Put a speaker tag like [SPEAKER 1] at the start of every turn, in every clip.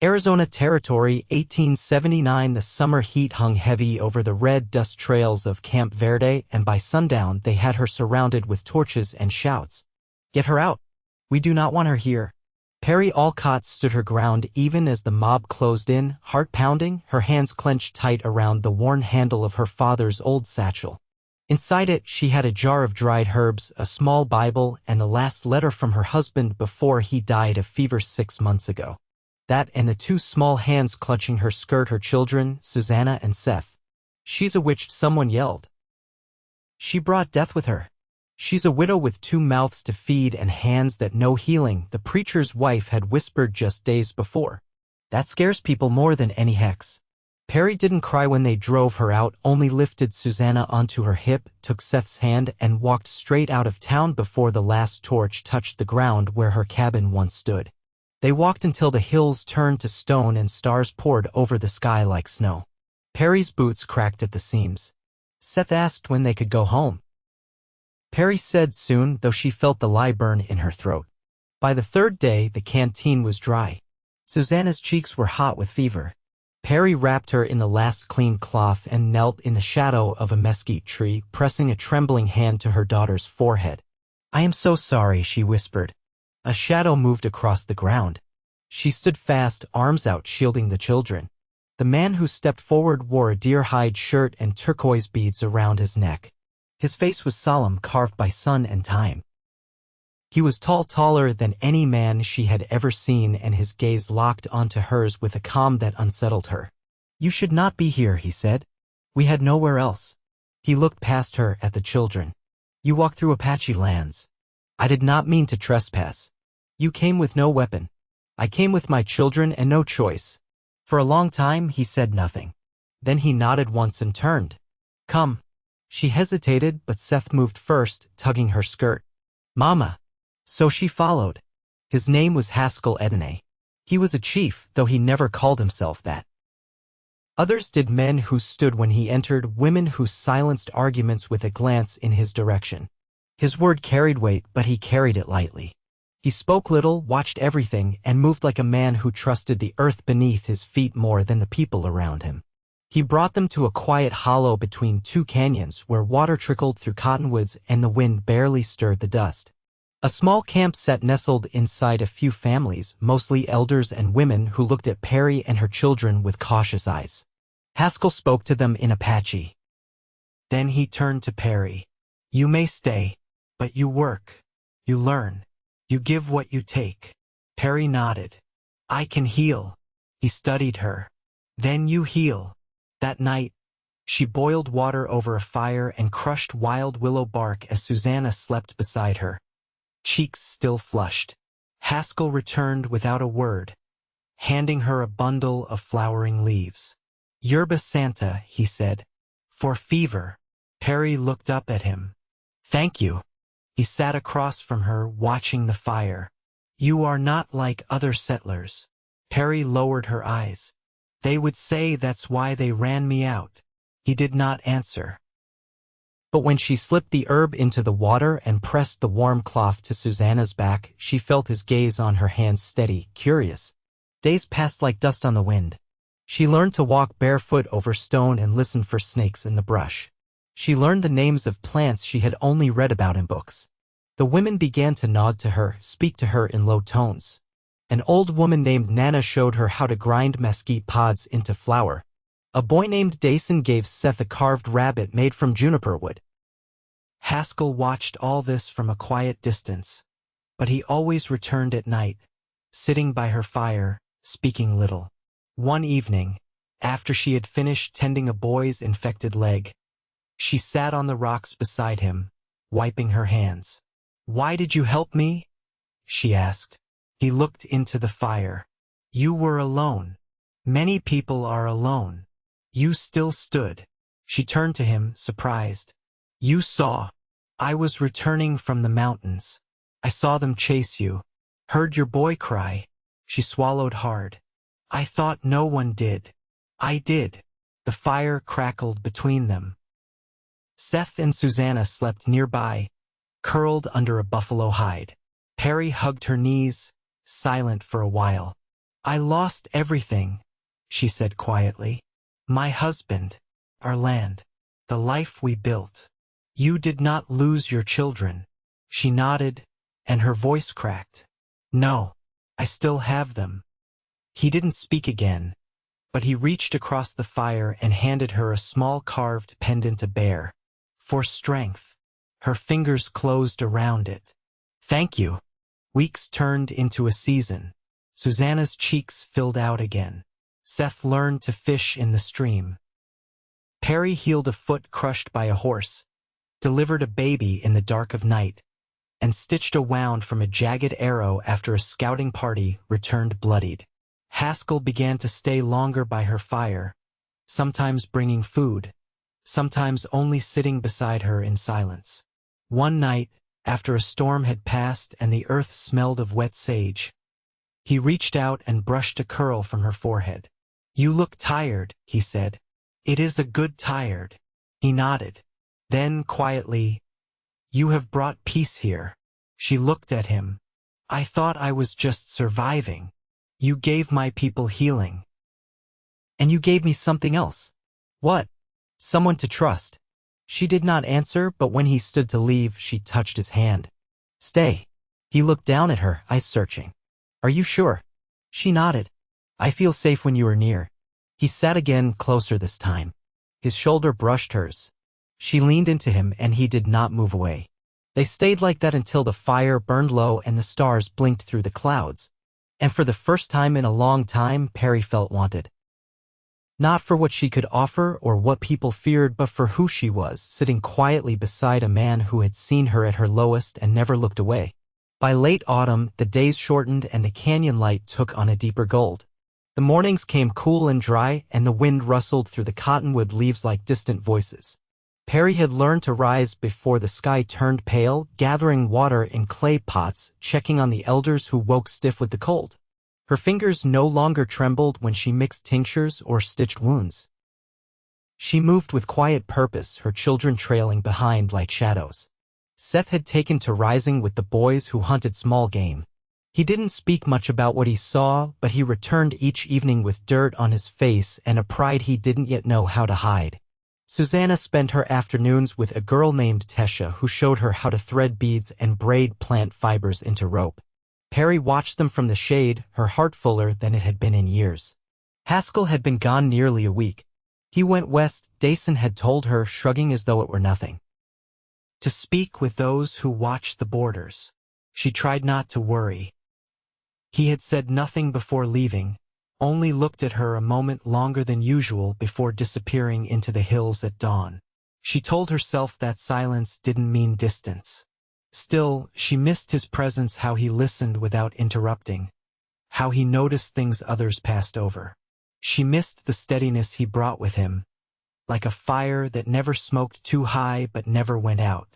[SPEAKER 1] Arizona Territory, 1879. The summer heat hung heavy over the red dust trails of Camp Verde, and by sundown they had her surrounded with torches and shouts. "Get her out! We do not want her here." Perrie Olcott stood her ground even as the mob closed in, heart pounding, her hands clenched tight around the worn handle of her father's old satchel. Inside it, she had a jar of dried herbs, a small Bible, and the last letter from her husband before he died of fever 6 months ago. That and the two small hands clutching her skirt, her children, Susanna and Seth. "She's a witch," someone yelled. "She brought death with her. She's a widow with 2 mouths to feed and hands that know healing," the preacher's wife had whispered just days before. "That scares people more than any hex." Perrie didn't cry when they drove her out, only lifted Susanna onto her hip, took Seth's hand, and walked straight out of town before the last torch touched the ground where her cabin once stood. They walked until the hills turned to stone and stars poured over the sky like snow. Perrie's boots cracked at the seams. Seth asked when they could go home. Perrie said soon, though she felt the lie burn in her throat. By the 3rd day, the canteen was dry. Susanna's cheeks were hot with fever. Perrie wrapped her in the last clean cloth and knelt in the shadow of a mesquite tree, pressing a trembling hand to her daughter's forehead. "I am so sorry," she whispered. A shadow moved across the ground. She stood fast, arms out, shielding the children. The man who stepped forward wore a deer-hide shirt and turquoise beads around his neck. His face was solemn, carved by sun and time. He was tall, taller than any man she had ever seen, and his gaze locked onto hers with a calm that unsettled her. "You should not be here," he said. "We had nowhere else." He looked past her at the children. "You walked through Apache lands. I did not mean to trespass. You came with no weapon. I came with my children and no choice." For a long time he said nothing. Then he nodded once and turned. "Come." She hesitated, but Seth moved first, tugging her skirt. "Mama." So she followed. His name was Haskel Etenay. He was a chief, though he never called himself that. Others did, men who stood when he entered, women who silenced arguments with a glance in his direction. His word carried weight, but he carried it lightly. He spoke little, watched everything, and moved like a man who trusted the earth beneath his feet more than the people around him. He brought them to a quiet hollow between 2 canyons where water trickled through cottonwoods and the wind barely stirred the dust. A small camp sat nestled inside a few families, mostly elders and women who looked at Perrie and her children with cautious eyes. Haskel spoke to them in Apache. Then he turned to Perrie. "You may stay, but you work. You learn. You give what you take." Perrie nodded. "I can heal." He studied her. "Then you heal." That night, she boiled water over a fire and crushed wild willow bark as Susanna slept beside her, cheeks still flushed. Haskel returned without a word, handing her a bundle of flowering leaves. "Yerba Santa," he said, "for fever." Perrie looked up at him. "Thank you." He sat across from her, watching the fire. "You are not like other settlers." Perrie lowered her eyes. "They would say that's why they ran me out." He did not answer. But when she slipped the herb into the water and pressed the warm cloth to Susanna's back, she felt his gaze on her hands, steady, curious. Days passed like dust on the wind. She learned to walk barefoot over stone and listen for snakes in the brush. She learned the names of plants she had only read about in books. The women began to nod to her, speak to her in low tones. An old woman named Nana showed her how to grind mesquite pods into flour. A boy named Dason gave Seth a carved rabbit made from juniper wood. Haskel watched all this from a quiet distance, but he always returned at night, sitting by her fire, speaking little. One evening, after she had finished tending a boy's infected leg, she sat on the rocks beside him, wiping her hands. "Why did you help me?" she asked. He looked into the fire. "You were alone. Many people are alone. You still stood." She turned to him, surprised. "You saw. I was returning from the mountains. I saw them chase you. Heard your boy cry." She swallowed hard. "I thought no one did. I did." The fire crackled between them. Seth and Susanna slept nearby, curled under a buffalo hide. Perrie hugged her knees, silent for a while. I lost everything, she said quietly. My husband, our land, the life we built. You did not lose your children. She nodded, and her voice cracked. No, I still have them. He didn't speak again, but he reached across the fire and handed her a small carved pendant to bear. For strength. Her fingers closed around it. Thank you. Weeks turned into a season. Susanna's cheeks filled out again. Seth learned to fish in the stream. Perrie healed a foot crushed by a horse, delivered a baby in the dark of night, and stitched a wound from a jagged arrow after a scouting party returned bloodied. Haskel began to stay longer by her fire, sometimes bringing food, sometimes only sitting beside her in silence. One night, after a storm had passed and the earth smelled of wet sage, he reached out and brushed a curl from her forehead. You look tired, he said. It is a good tired. He nodded. Then, quietly, you have brought peace here. She looked at him. I thought I was just surviving. You gave my people healing. And you gave me something else. What? Someone to trust. She did not answer, but when he stood to leave, she touched his hand. Stay. He looked down at her, eyes searching. Are you sure? She nodded. I feel safe when you are near. He sat again, closer this time. His shoulder brushed hers. She leaned into him and he did not move away. They stayed like that until the fire burned low and the stars blinked through the clouds. And for the first time in a long time, Perrie felt wanted. Not for what she could offer or what people feared, but for who she was, sitting quietly beside a man who had seen her at her lowest and never looked away. By late autumn, the days shortened and the canyon light took on a deeper gold. The mornings came cool and dry, and the wind rustled through the cottonwood leaves like distant voices. Perrie had learned to rise before the sky turned pale, gathering water in clay pots, checking on the elders who woke stiff with the cold. Her fingers no longer trembled when she mixed tinctures or stitched wounds. She moved with quiet purpose, her children trailing behind like shadows. Seth had taken to rising with the boys who hunted small game. He didn't speak much about what he saw, but he returned each evening with dirt on his face and a pride he didn't yet know how to hide. Susanna spent her afternoons with a girl named Tesha who showed her how to thread beads and braid plant fibers into rope. Perrie watched them from the shade, her heart fuller than it had been in years. Haskel had been gone nearly a week. He went west, Dason had told her, shrugging as though it were nothing. To speak with those who watched the borders. She tried not to worry. He had said nothing before leaving, only looked at her a moment longer than usual before disappearing into the hills at dawn. She told herself that silence didn't mean distance. Still, she missed his presence, how he listened without interrupting, how he noticed things others passed over. She missed the steadiness he brought with him, like a fire that never smoked too high but never went out.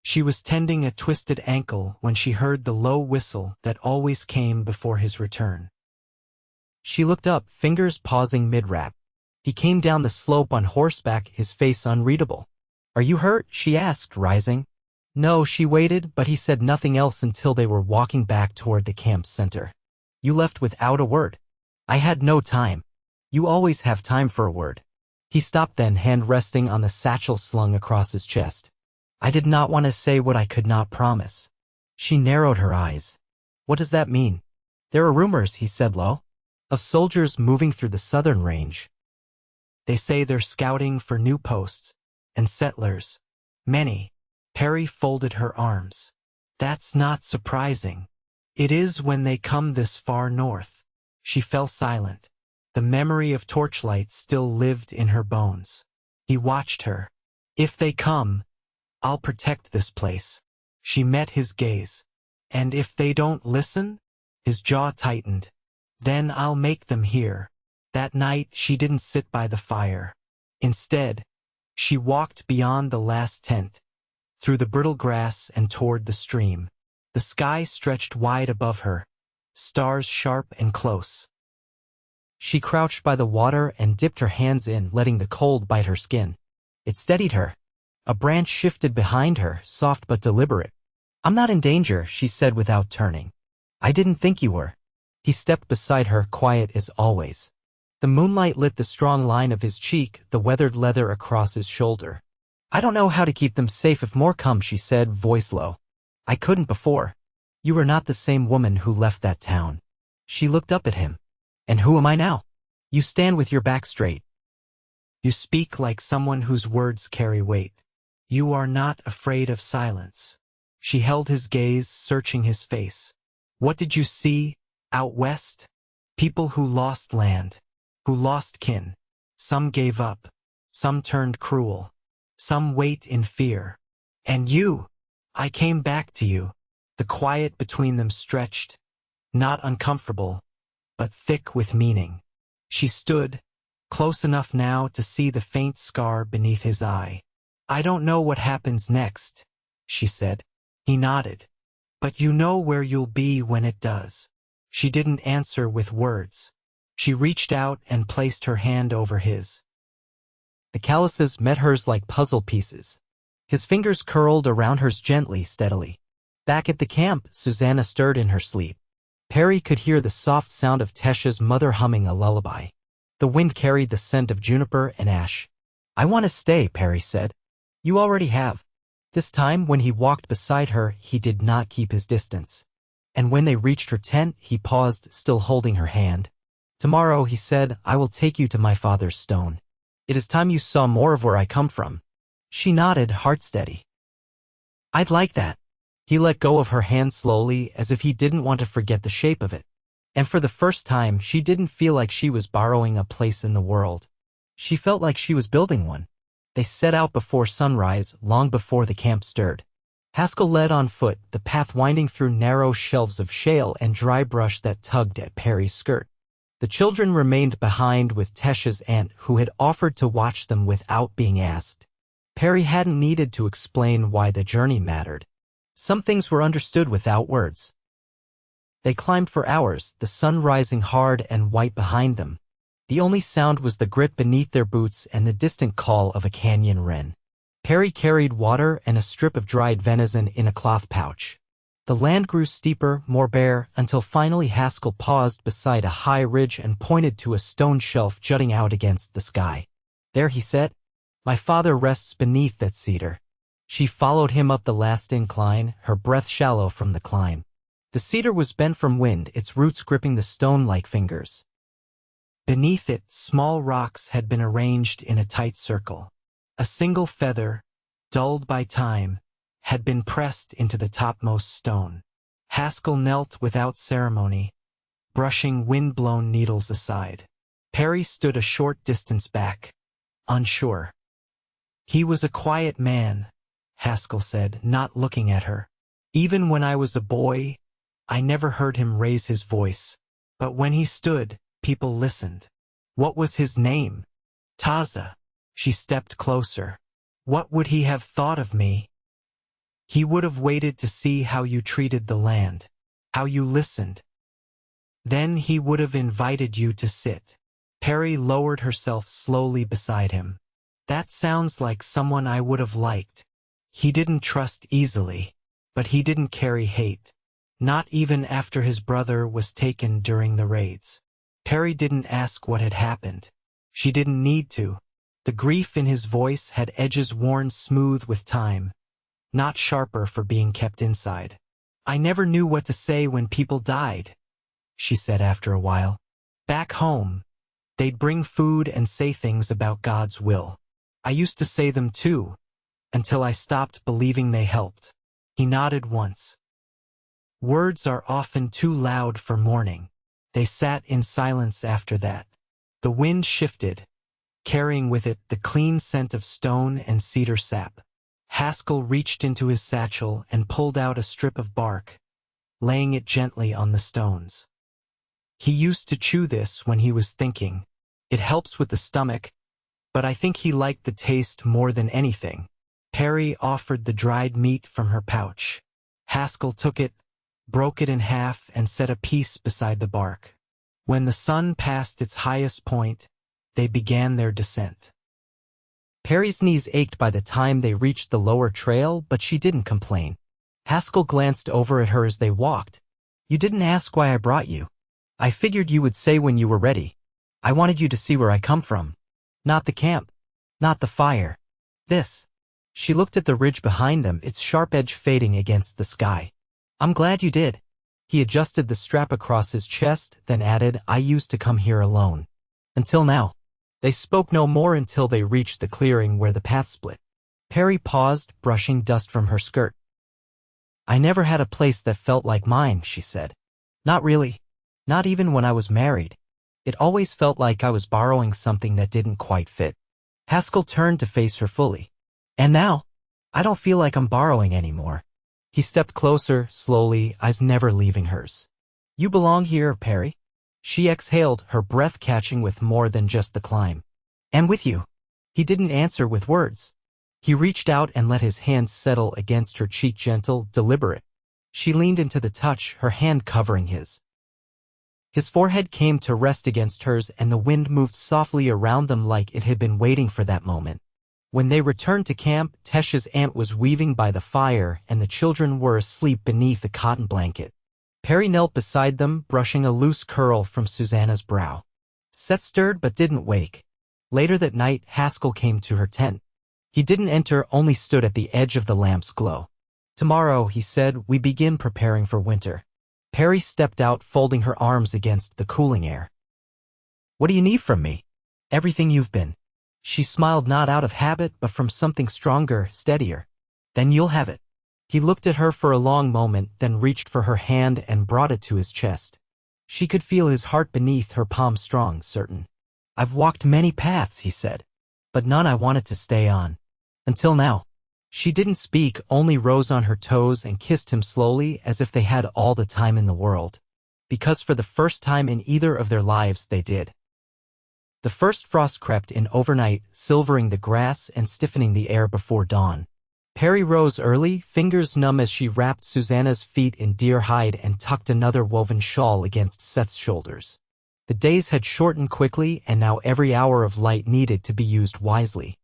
[SPEAKER 1] She was tending a twisted ankle when she heard the low whistle that always came before his return. She looked up, fingers pausing mid-rap. He came down the slope on horseback, his face unreadable. Are you hurt? She asked, rising. No, she waited, but he said nothing else until they were walking back toward the camp center. You left without a word. I had no time. You always have time for a word. He stopped then, hand resting on the satchel slung across his chest. I did not want to say what I could not promise. She narrowed her eyes. What does that mean? There are rumors, he said low, of soldiers moving through the southern range. They say they're scouting for new posts and settlers. Many. Perrie folded her arms. That's not surprising. It is when they come this far north. She fell silent. The memory of torchlight still lived in her bones. He watched her. If they come, I'll protect this place. She met his gaze. And if they don't listen? His jaw tightened. Then I'll make them hear. That night she didn't sit by the fire. Instead, she walked beyond the last tent, through the brittle grass and toward the stream. The sky stretched wide above her, stars sharp and close. She crouched by the water and dipped her hands in, letting the cold bite her skin. It steadied her. A branch shifted behind her, soft but deliberate. I'm not in danger, she said without turning. I didn't think you were. He stepped beside her, quiet as always. The moonlight lit the strong line of his cheek, the weathered leather across his shoulder. I don't know how to keep them safe if more come, she said, voice low. I couldn't before. You are not the same woman who left that town. She looked up at him. And who am I now? You stand with your back straight. You speak like someone whose words carry weight. You are not afraid of silence. She held his gaze, searching his face. What did you see, out west? People who lost land, who lost kin. Some gave up, some turned cruel, some wait in fear. And you, I came back to you. The quiet between them stretched, not uncomfortable, but thick with meaning. She stood, close enough now to see the faint scar beneath his eye. I don't know what happens next, she said. He nodded. But you know where you'll be when it does. She didn't answer with words. She reached out and placed her hand over his. The calluses met hers like puzzle pieces. His fingers curled around hers gently, steadily. Back at the camp, Susanna stirred in her sleep. Perrie could hear the soft sound of Tesha's mother humming a lullaby. The wind carried the scent of juniper and ash. I want to stay, Perrie said. You already have. This time, when he walked beside her, he did not keep his distance. And when they reached her tent, he paused, still holding her hand. Tomorrow, he said, I will take you to my father's stone. It is time you saw more of where I come from. She nodded, heart steady. I'd like that. He let go of her hand slowly, as if he didn't want to forget the shape of it. And for the first time, she didn't feel like she was borrowing a place in the world. She felt like she was building one. They set out before sunrise, long before the camp stirred. Haskel led on foot, the path winding through narrow shelves of shale and dry brush that tugged at Perrie's skirt. The children remained behind with Tesha's aunt, who had offered to watch them without being asked. Perrie hadn't needed to explain why the journey mattered. Some things were understood without words. They climbed for hours, the sun rising hard and white behind them. The only sound was the grit beneath their boots and the distant call of a canyon wren. Perrie carried water and a strip of dried venison in a cloth pouch. The land grew steeper, more bare, until finally Haskel paused beside a high ridge and pointed to a stone shelf jutting out against the sky. There, he said, my father rests beneath that cedar. She followed him up the last incline, her breath shallow from the climb. The cedar was bent from wind, its roots gripping the stone like fingers. Beneath it, small rocks had been arranged in a tight circle. A single feather, dulled by time, had been pressed into the topmost stone. Haskel knelt without ceremony, brushing wind-blown needles aside. Perrie stood a short distance back, unsure. He was a quiet man, Haskel said, not looking at her. Even when I was a boy, I never heard him raise his voice. But when he stood, people listened. What was his name? Taza. She stepped closer. What would he have thought of me? He would have waited to see how you treated the land, how you listened. Then he would have invited you to sit. Perrie lowered herself slowly beside him. That sounds like someone I would have liked. He didn't trust easily, but he didn't carry hate. Not even after his brother was taken during the raids. Perrie didn't ask what had happened. She didn't need to. The grief in his voice had edges worn smooth with time, not sharper for being kept inside. I never knew what to say when people died, she said after a while. Back home, they'd bring food and say things about God's will. I used to say them too, until I stopped believing they helped. He nodded once. Words are often too loud for mourning. They sat in silence after that. The wind shifted, carrying with it the clean scent of stone and cedar sap. Haskel reached into his satchel and pulled out a strip of bark, laying it gently on the stones. He used to chew this when he was thinking. It helps with the stomach, but I think he liked the taste more than anything. Perrie offered the dried meat from her pouch. Haskel took it, broke it in half, and set a piece beside the bark. When the sun passed its highest point, they began their descent. Perrie's knees ached by the time they reached the lower trail, but she didn't complain. Haskel glanced over at her as they walked. You didn't ask why I brought you. I figured you would say when you were ready. I wanted you to see where I come from. Not the camp. Not the fire. This. She looked at the ridge behind them, its sharp edge fading against the sky. I'm glad you did. He adjusted the strap across his chest, then added, I used to come here alone. Until now. They spoke no more until they reached the clearing where the path split. Perrie paused, brushing dust from her skirt. I never had a place that felt like mine, she said. Not really. Not even when I was married. It always felt like I was borrowing something that didn't quite fit. Haskel turned to face her fully. And now? I don't feel like I'm borrowing anymore. He stepped closer, slowly, eyes never leaving hers. You belong here, Perrie. She exhaled, her breath catching with more than just the climb. And with you. He didn't answer with words. He reached out and let his hand settle against her cheek, gentle, deliberate. She leaned into the touch, her hand covering his. His forehead came to rest against hers, and the wind moved softly around them like it had been waiting for that moment. When they returned to camp, Tesh's aunt was weaving by the fire, and the children were asleep beneath a cotton blanket. Perrie knelt beside them, brushing a loose curl from Susanna's brow. Seth stirred but didn't wake. Later that night, Haskel came to her tent. He didn't enter, only stood at the edge of the lamp's glow. Tomorrow, he said, we begin preparing for winter. Perrie stepped out, folding her arms against the cooling air. What do you need from me? Everything you've been. She smiled, not out of habit, but from something stronger, steadier. Then you'll have it. He looked at her for a long moment, then reached for her hand and brought it to his chest. She could feel his heart beneath her palm, strong, certain. I've walked many paths, he said, but none I wanted to stay on. Until now. She didn't speak, only rose on her toes and kissed him slowly, as if they had all the time in the world. Because for the first time in either of their lives they did. The first frost crept in overnight, silvering the grass and stiffening the air before dawn. Perrie rose early, fingers numb as she wrapped Susanna's feet in deer hide and tucked another woven shawl against Seth's shoulders. The days had shortened quickly, and now every hour of light needed to be used wisely.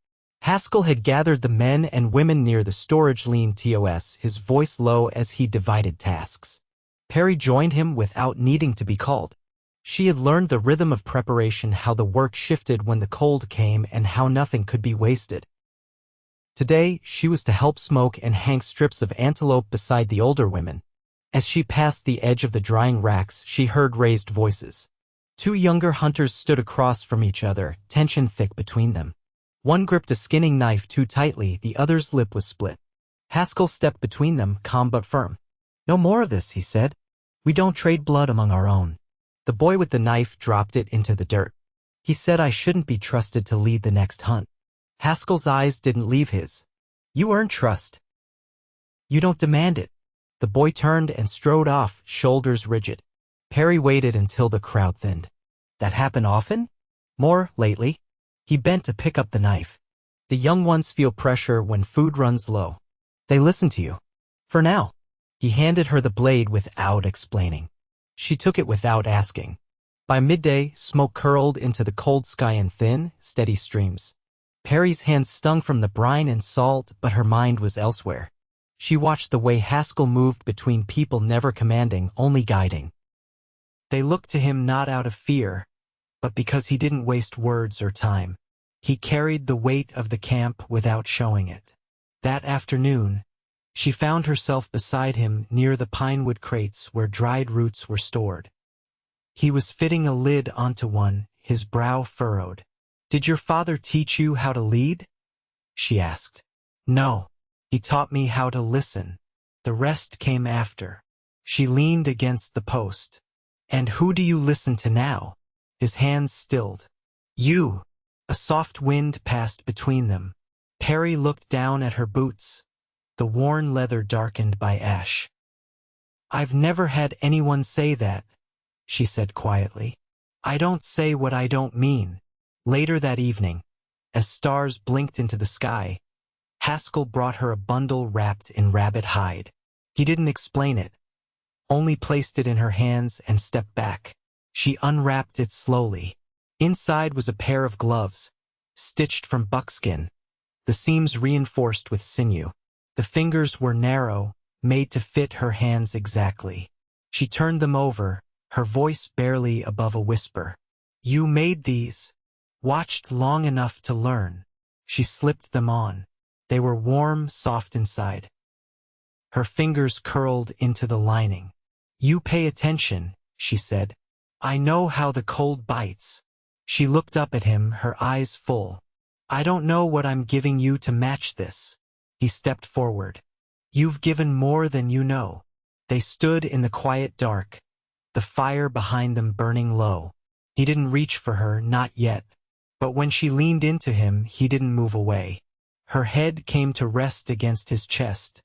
[SPEAKER 1] Haskel had gathered the men and women near the storage lean-tos, his voice low as he divided tasks. Perrie joined him without needing to be called. She had learned the rhythm of preparation, how the work shifted when the cold came, and how nothing could be wasted. Today, she was to help smoke and hang strips of antelope beside the older women. As she passed the edge of the drying racks, she heard raised voices. Two younger hunters stood across from each other, tension thick between them. One gripped a skinning knife too tightly, the other's lip was split. Haskel stepped between them, calm but firm. No more of this, he said. We don't trade blood among our own. The boy with the knife dropped it into the dirt. He said I shouldn't be trusted to lead the next hunt. Haskel's eyes didn't leave his. You earn trust. You don't demand it. The boy turned and strode off, shoulders rigid. Perrie waited until the crowd thinned. That happened often? More, lately. He bent to pick up the knife. The young ones feel pressure when food runs low. They listen to you. For now. He handed her the blade without explaining. She took it without asking. By midday, smoke curled into the cold sky in thin, steady streams. Perrie's hands stung from the brine and salt, but her mind was elsewhere. She watched the way Haskel moved between people, never commanding, only guiding. They looked to him not out of fear, but because he didn't waste words or time. He carried the weight of the camp without showing it. That afternoon, she found herself beside him near the pinewood crates where dried roots were stored. He was fitting a lid onto one, his brow furrowed. Did your father teach you how to lead? She asked. No. He taught me how to listen. The rest came after. She leaned against the post. And who do you listen to now? His hands stilled. You. A soft wind passed between them. Perrie looked down at her boots, the worn leather darkened by ash. I've never had anyone say that, she said quietly. I don't say what I don't mean. Later that evening, as stars blinked into the sky, Haskel brought her a bundle wrapped in rabbit hide. He didn't explain it, only placed it in her hands and stepped back. She unwrapped it slowly. Inside was a pair of gloves, stitched from buckskin, the seams reinforced with sinew. The fingers were narrow, made to fit her hands exactly. She turned them over, her voice barely above a whisper. You made these. Watched long enough to learn. She slipped them on. They were warm, soft inside. Her fingers curled into the lining. You pay attention, she said. I know how the cold bites. She looked up at him, her eyes full. I don't know what I'm giving you to match this. He stepped forward. You've given more than you know. They stood in the quiet dark, the fire behind them burning low. He didn't reach for her, not yet. But when she leaned into him, he didn't move away. Her head came to rest against his chest,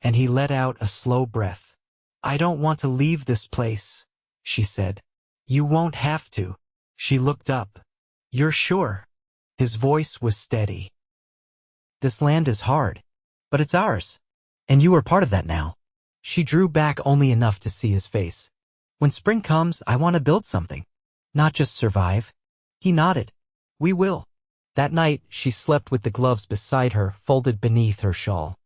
[SPEAKER 1] and he let out a slow breath. I don't want to leave this place, she said. You won't have to. She looked up. You're sure? His voice was steady. This land is hard, but it's ours, and you are part of that now. She drew back only enough to see his face. When spring comes, I want to build something, not just survive. He nodded. We will. That night, she slept with the gloves beside her, folded beneath her shawl.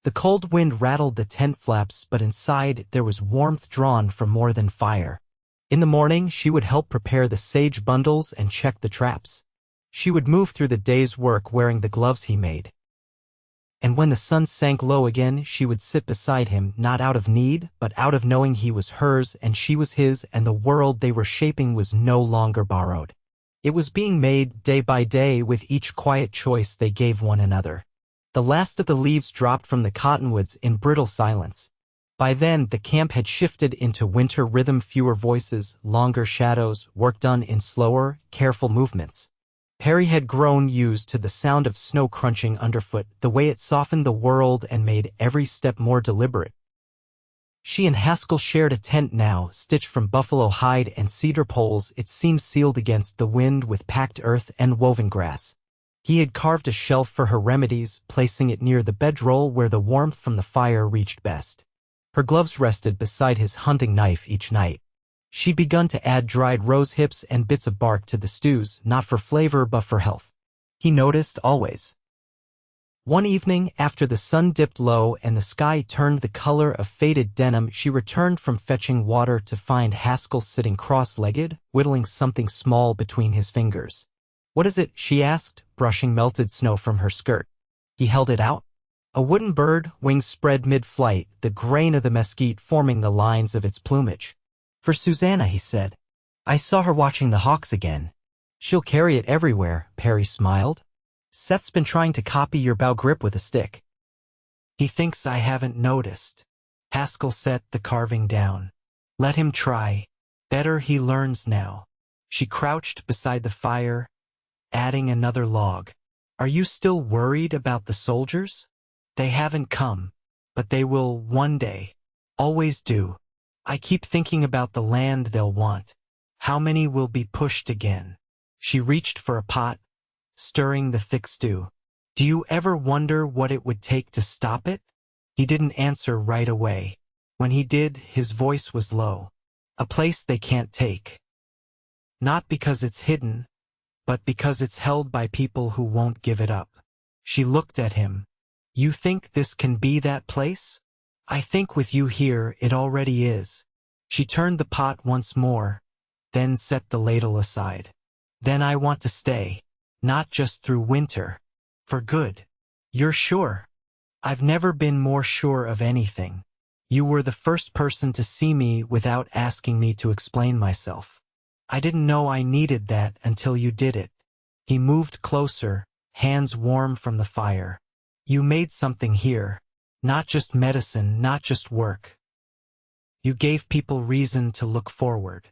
[SPEAKER 1] The cold wind rattled the tent flaps, but inside there was warmth drawn from more than fire. In the morning, she would help prepare the sage bundles and check the traps. She would move through the day's work wearing the gloves he made. And when the sun sank low again, she would sit beside him, not out of need, but out of knowing he was hers and she was his, and the world they were shaping was no longer borrowed. It was being made day by day with each quiet choice they gave one another. The last of the leaves dropped from the cottonwoods in brittle silence. By then, the camp had shifted into winter rhythm, fewer voices, longer shadows, work done in slower, careful movements. Perrie had grown used to the sound of snow crunching underfoot, the way it softened the world and made every step more deliberate. She and Haskel shared a tent now, stitched from buffalo hide and cedar poles. It seemed sealed against the wind with packed earth and woven grass. He had carved a shelf for her remedies, placing it near the bedroll where the warmth from the fire reached best. Her gloves rested beside his hunting knife each night. She'd begun to add dried rose hips and bits of bark to the stews, not for flavor but for health. He noticed always. One evening, after the sun dipped low and the sky turned the color of faded denim, she returned from fetching water to find Haskel sitting cross-legged, whittling something small between his fingers. What is it? She asked, brushing melted snow from her skirt. He held it out. A wooden bird, wings spread mid-flight, the grain of the mesquite forming the lines of its plumage. For Susanna, he said. I saw her watching the hawks again. She'll carry it everywhere, Perrie smiled. Seth's been trying to copy your bow grip with a stick. He thinks I haven't noticed. Haskel set the carving down. Let him try. Better he learns now. She crouched beside the fire, adding another log. Are you still worried about the soldiers? They haven't come, but they will one day. Always do. I keep thinking about the land they'll want. How many will be pushed again? She reached for a pot, stirring the thick stew. Do you ever wonder what it would take to stop it? He didn't answer right away. When he did, his voice was low. A place they can't take. Not because it's hidden, but because it's held by people who won't give it up. She looked at him. You think this can be that place? I think with you here, it already is. She turned the pot once more, then set the ladle aside. Then I want to stay, not just through winter, for good. You're sure? I've never been more sure of anything. You were the first person to see me without asking me to explain myself. I didn't know I needed that until you did it. He moved closer, hands warm from the fire. You made something here. Not just medicine, not just work. You gave people reason to look forward.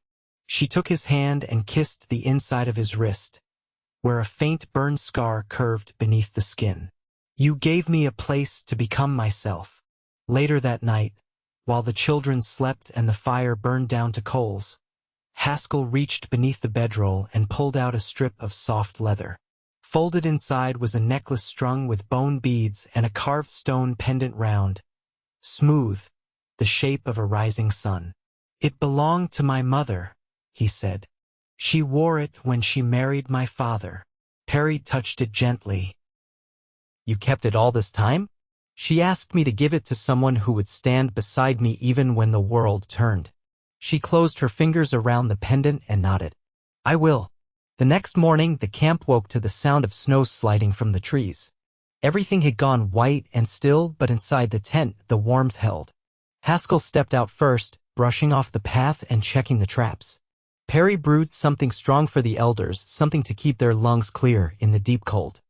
[SPEAKER 1] She took his hand and kissed the inside of his wrist, where a faint burn scar curved beneath the skin. You gave me a place to become myself. Later that night, while the children slept and the fire burned down to coals, Haskel reached beneath the bedroll and pulled out a strip of soft leather. Folded inside was a necklace strung with bone beads and a carved stone pendant round, smooth, the shape of a rising sun. It belonged to my mother, he said. She wore it when she married my father. Perrie touched it gently. You kept it all this time? She asked me to give it to someone who would stand beside me even when the world turned. She closed her fingers around the pendant and nodded. I will. The next morning, the camp woke to the sound of snow sliding from the trees. Everything had gone white and still, but inside the tent, the warmth held. Haskel stepped out first, brushing off the path and checking the traps. Perrie brewed something strong for the elders, something to keep their lungs clear in the deep cold.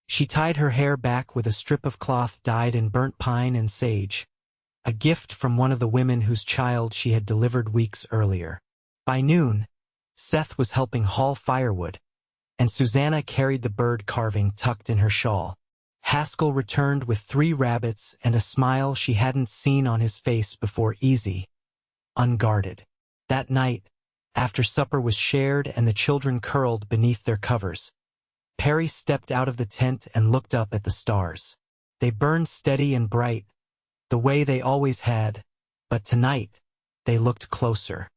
[SPEAKER 1] She tied her hair back with a strip of cloth dyed in burnt pine and sage, a gift from one of the women whose child she had delivered weeks earlier. By noon, Seth was helping haul firewood, and Susanna carried the bird carving tucked in her shawl. Haskel returned with 3 rabbits and a smile she hadn't seen on his face before, easy, unguarded. That night, after supper was shared and the children curled beneath their covers, Perrie stepped out of the tent and looked up at the stars. They burned steady and bright, the way they always had, but tonight, they looked closer.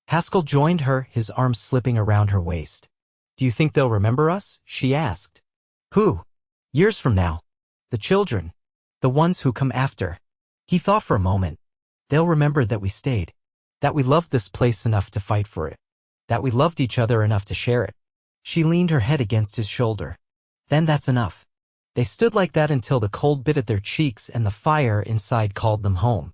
[SPEAKER 1] Haskel joined her, his arms slipping around her waist. Do you think they'll remember us? She asked. Who? Years from now. The children. The ones who come after. He thought for a moment. They'll remember that we stayed. That we loved this place enough to fight for it. That we loved each other enough to share it. She leaned her head against his shoulder. Then that's enough. They stood like that until the cold bit at their cheeks and the fire inside called them home.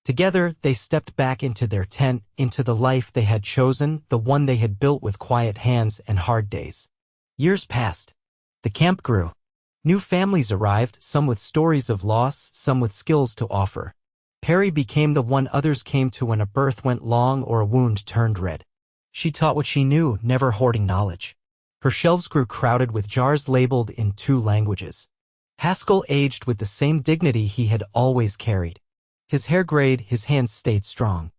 [SPEAKER 1] Together, they stepped back into their tent, into the life they had chosen, the one they had built with quiet hands and hard days. Years passed. The camp grew. New families arrived, some with stories of loss, some with skills to offer. Perrie became the one others came to when a birth went long or a wound turned red. She taught what she knew, never hoarding knowledge. Her shelves grew crowded with jars labeled in 2 languages. Haskel aged with the same dignity he had always carried. His hair grayed, his hands stayed strong.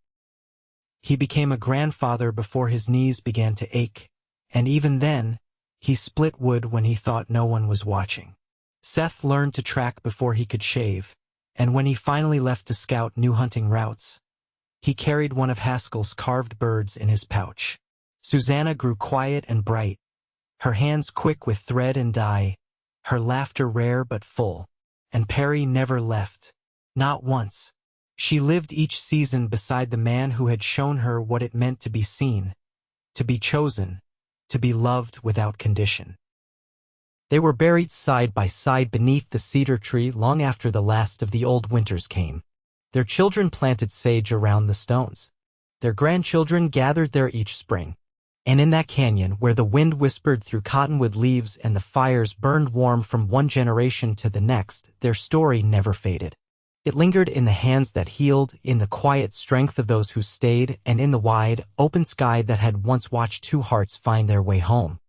[SPEAKER 1] He became a grandfather before his knees began to ache, and even then, he split wood when he thought no one was watching. Seth learned to track before he could shave, and when he finally left to scout new hunting routes, he carried one of Haskel's carved birds in his pouch. Susanna grew quiet and bright, her hands quick with thread and dye, her laughter rare but full, and Perrie never left, not once. She lived each season beside the man who had shown her what it meant to be seen, to be chosen, to be loved without condition. They were buried side by side beneath the cedar tree long after the last of the old winters came. Their children planted sage around the stones. Their grandchildren gathered there each spring. And in that canyon where the wind whispered through cottonwood leaves and the fires burned warm from one generation to the next, their story never faded. It lingered in the hands that healed, in the quiet strength of those who stayed, and in the wide, open sky that had once watched 2 hearts find their way home.